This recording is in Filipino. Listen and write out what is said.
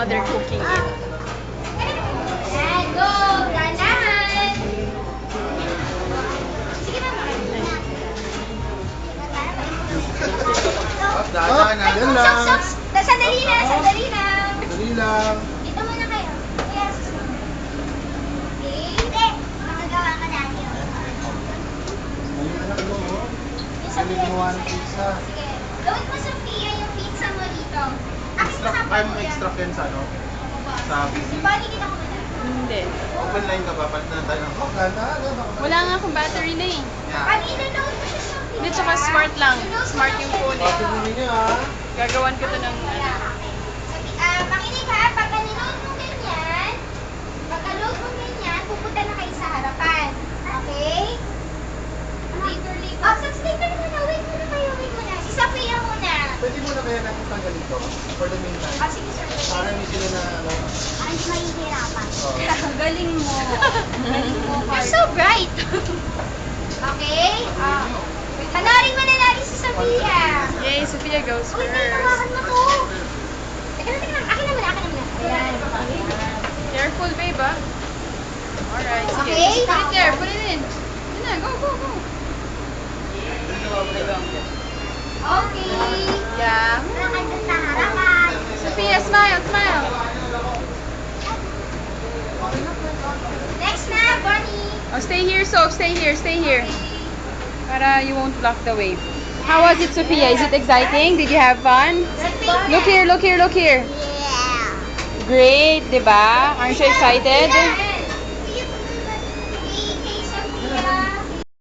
now they're cooking it. And go! Dahan! Sige na, Yan lang. Sandali na, sandali lang. Dali lang. Dito muna kayo. Yes. Okay. Hindi. Makagawa ka dati. Ayun anak mo, oh. Yung Sabi gumawa ng pizza. Sige. Load mo, Sophia, yung pizza mo dito. Akin Extract, mo ay mo extract yan sa ano? Sa PC. Bali, kita ko muna. Hindi. Open line ka ba? Palit na tayo ng ganda. Wala nga akong battery na eh. Pag ina-load mo siya, Sophia. Hindi, tsaka smart lang. Smart yung phone eh. Patuloy niya ha. Gagawan ko to ng Makinig ha, pagka niload mo ganyan, pagka-load mo ganyan, pupunta na kayo sa harapan. Okay? Oh, subscriber muna. Wait muna kayo, wait muna. Si Sophia muna. Pwede mo na kaya natin tanggal ito? For the meantime. Oh, sige sir. Para hindi sila na ano. Ay, mahihirapan. Oh. Galing mo. Galing mo, You're so bright. Okay? Panoorin mo na lagi si Sophia. Yay, Sophia goes Uy, may hawakan first. mo to. Teka na. Akin na muna, akin na muna. Ayan. Careful, babe, ah. Alright, sige. Okay. Put it there, put it in. Yun na, go, go, go. Okay. Yeah. Harapan dun sa harapan. Sophia, smile, smile. Next na, Bonnie. Oh, stay here, Soph. Stay here, stay here. Para you won't block the wave. How was it, Sophia? Is it exciting? Did you have fun? Look here, look here, look here. Yeah. Great, diba? Aren't you excited?